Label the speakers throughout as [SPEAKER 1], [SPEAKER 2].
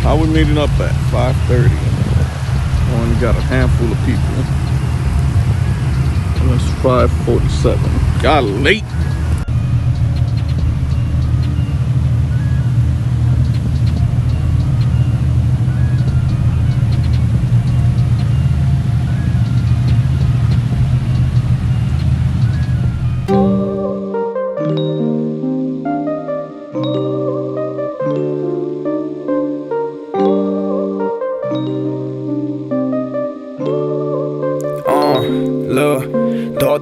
[SPEAKER 1] How we meeting up at 5:30? Only got a handful of people. And it's 5:47. Got late.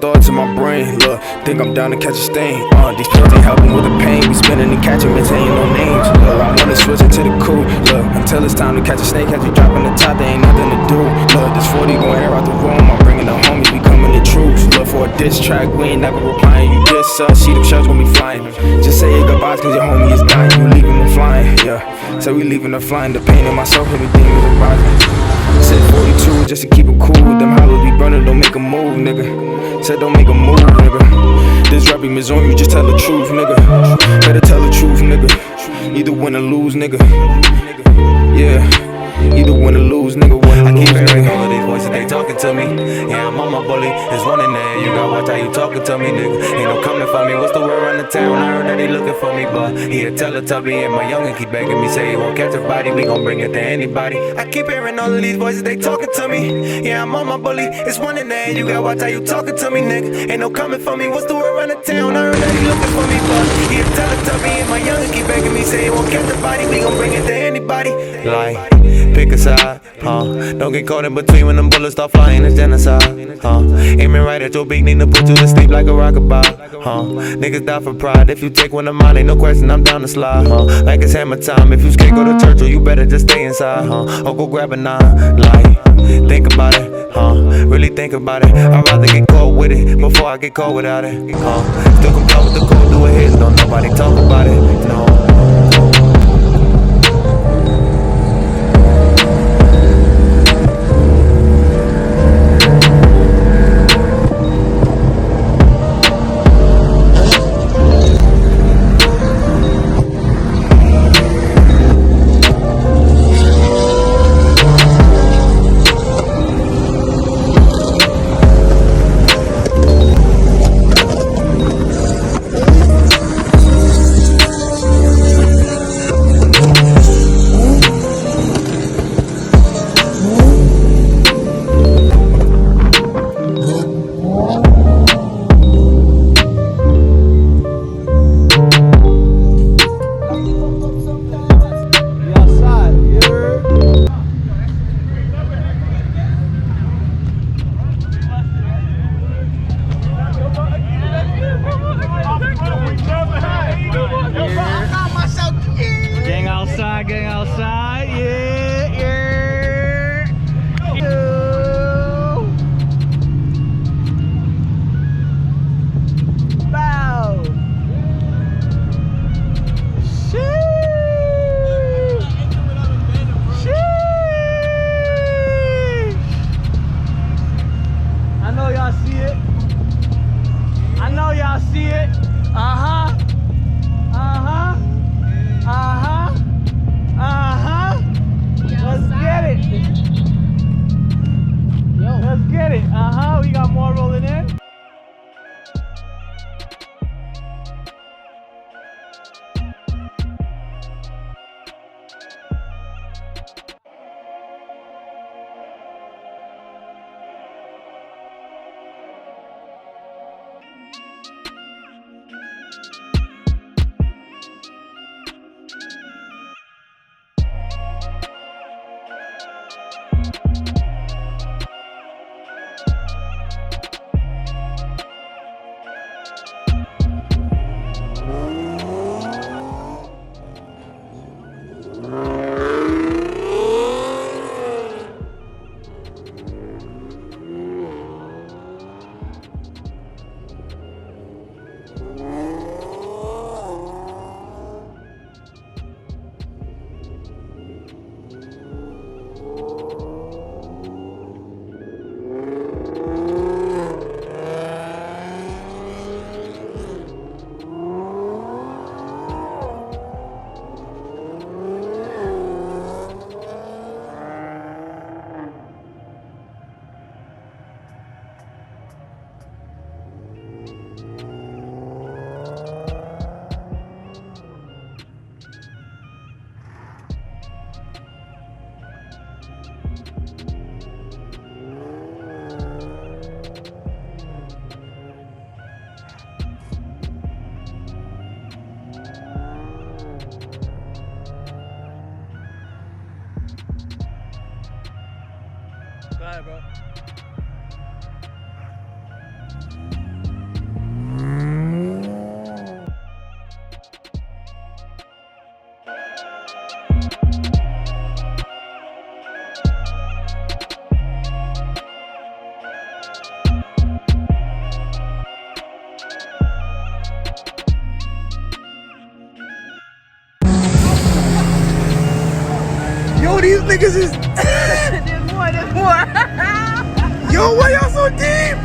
[SPEAKER 2] Thoughts in my brain, look, think I'm down to catch a stain. These pills ain't helping with the pain. We spinning and catching, maintaining no names. Look, I wanna switch it to the coupe. Look, until it's time to catch a snake, catch you dropping the top, there ain't nothing to do. Look, this 40 gon' air out the room. I'm bringing the homies, we coming to troops. Look for a diss track, we ain't never replying. You diss us, see them shells gon' be flying. Just say your goodbyes, cause your homie is dying. You leaving them flying, yeah. Say we leaving them flying. The pain in myself, everything is arising. Said 42 just to keep it cool. Them hollows be burning, don't make a move, nigga. Said don't make a move, nigga. This rapping is on you, just tell the truth, nigga. Better tell the truth, nigga. Either win or lose, nigga. Yeah, either win or lose, nigga.
[SPEAKER 3] I keep hearing all of these voices, they talking to me. Yeah, I'm on my bully, there's one in there. You gotta watch how you talking to me, nigga. Ain't no coming for me, what's the word around the town? I heard that he looking for me, but he a Teletubby. And my youngin' keep begging me, say he won't catch a body, we gon' bring it to anybody. I keep hearing all of these voices, they talking to me. Yeah, I'm on my bully, it's one in there. You gotta watch how you talking to me, nigga. Ain't no coming for me, what's the word around the town? I heard that he looking for me, but he a Teletubby. And my youngin' keep begging me, say he won't catch a body, we gon' bring it to anybody.
[SPEAKER 2] Like, pick a side, don't get caught in between when them bullets start flying, it's genocide, aiming right at your beak, need to put you to sleep like a rockabye, niggas die for pride, if you take one of mine, ain't no question, I'm down to slide, like it's hammer time, if you scared go to church, or you better just stay inside, or go grab a 9, like, think about it, really think about it, I'd rather get caught with it, before I get caught without it, still comply with the code, do a hit, don't nobody talk about it, no.
[SPEAKER 4] Getting outside, yeah, yeah. Bow. Sheesh. Sheesh. I know y'all see it. I know y'all see it. Uh-huh. Uh-huh. Uh-huh. Uh-huh. Let's get it. Let's get it. Uh-huh. We got more rolling in. Alright, bro.
[SPEAKER 2] Yo, these niggas is.
[SPEAKER 5] There's more.
[SPEAKER 2] Yo, why y'all so deep?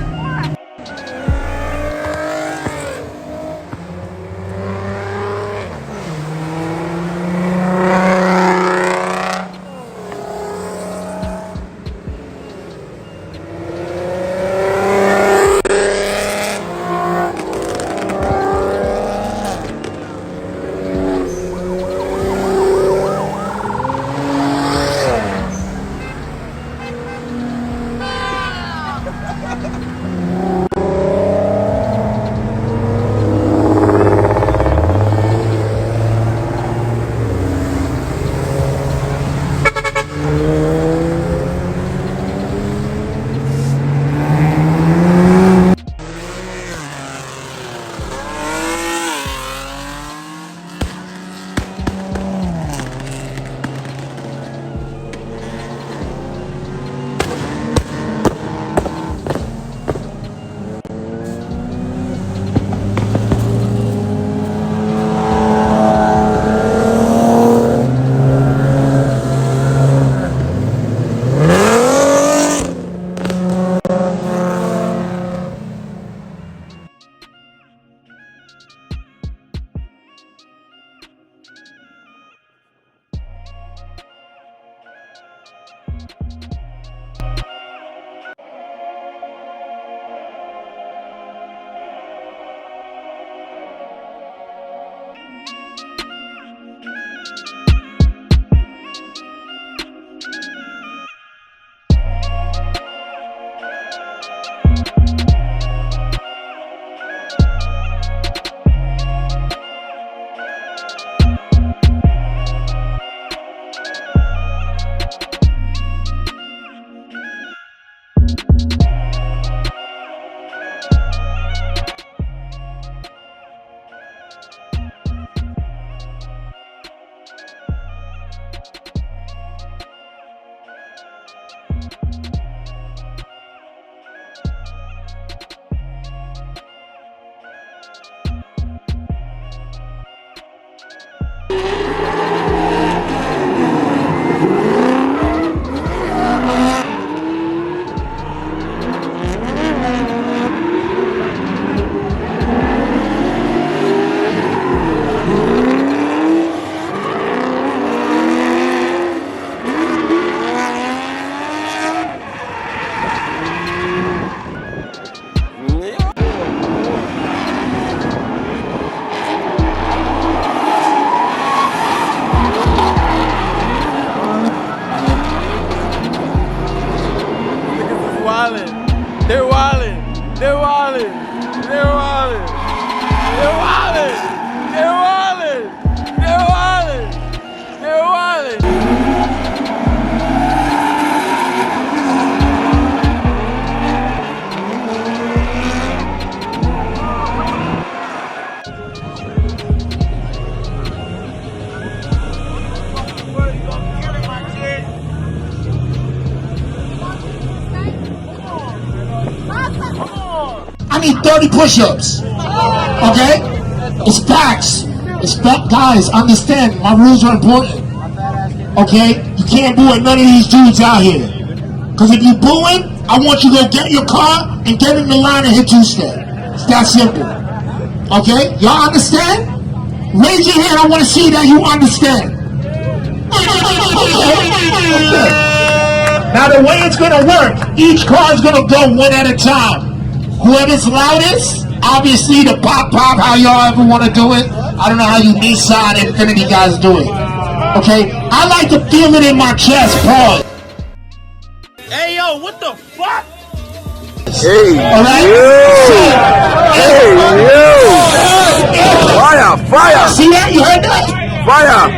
[SPEAKER 4] They're wildin'. They're wildin'. They're wildin'. They're wildin'. They're wildin'. They're wildin'. They're wildin'.
[SPEAKER 6] I need 30 push-ups. Okay? It's facts. It's fact. Guys, understand, my rules are important. Okay? You can't boo at none of these dudes out here. Because if you booing, I want you to go get your car and get in the line and hit two-step. It's that simple. Okay? Y'all understand? Raise your hand. I want to see that you understand. Okay. Now the way it's going to work, each car is going to go one at a time. Whoever's loudest, obviously the pop, how y'all ever want to do it. I don't know how you Nissan Infiniti guys do it. Okay? I like to feel it in my chest, pause.
[SPEAKER 4] Hey, yo, what the fuck?
[SPEAKER 1] Hey,
[SPEAKER 6] Alright?
[SPEAKER 1] Fire, fire,
[SPEAKER 6] See that? You heard that?
[SPEAKER 1] fire.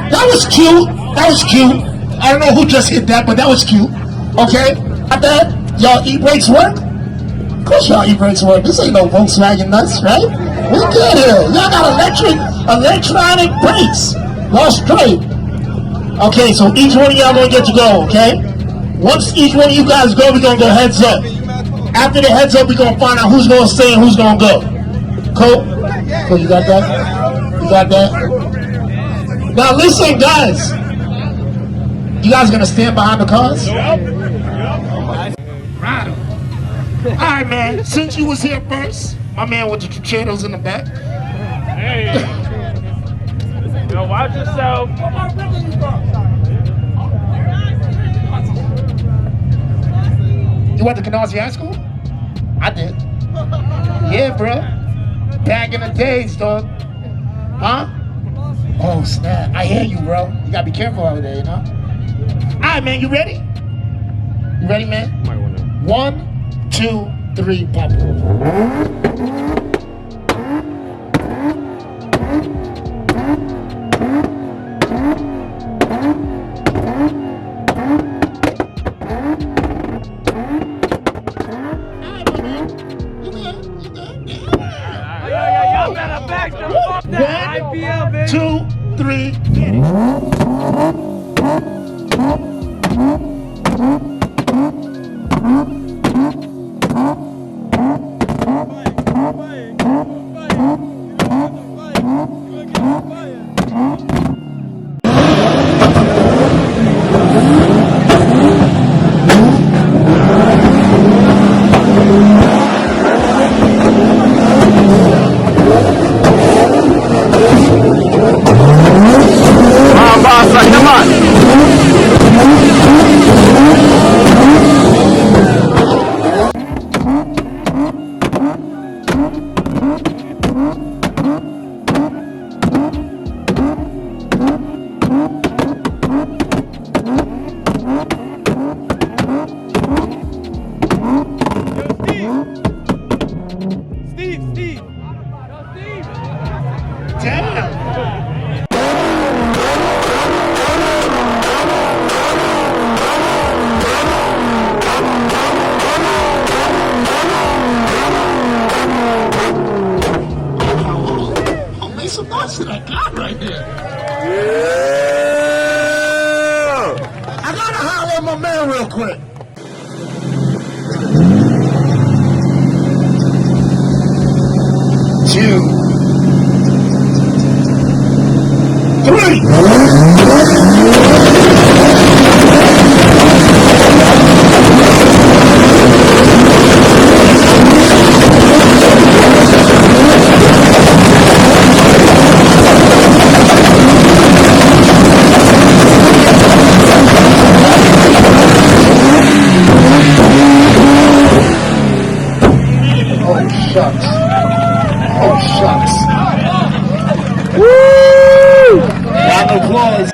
[SPEAKER 6] That was cute. That was cute. I don't know who just hit that, but that was cute. Okay? Got that? Y'all e-brakes work? Of course y'all e-brakes work. This ain't no Volkswagen nuts, right? We good here. Y'all got electronic brakes. Y'all straight. Okay, so each one of y'all gonna get to go, okay? Once each one of you guys go, we're gonna go heads up. After the heads up, we're gonna find out who's gonna stay and who's gonna go. Cool? Cool, you got that? You got that? Now listen, guys. You guys gonna stand behind the cars? Right. Alright, man. Since you was here first, my man with the chicheros in the back.
[SPEAKER 4] Hey. Yo, watch yourself.
[SPEAKER 6] You went to Canarsie High School? I did. Yeah, bro. Back in the days, dog. Huh? Oh, snap. I hear you, bro. You gotta be careful over there, you know? Alright, man, you ready? You ready, man? 1, 2, 3, pop.
[SPEAKER 4] Y'all better back the fuck down. IPL, baby.
[SPEAKER 6] 2, 3, finish. I gotta holler at my man real quick. Two, 3. Oh, shucks. Woo! Round of applause.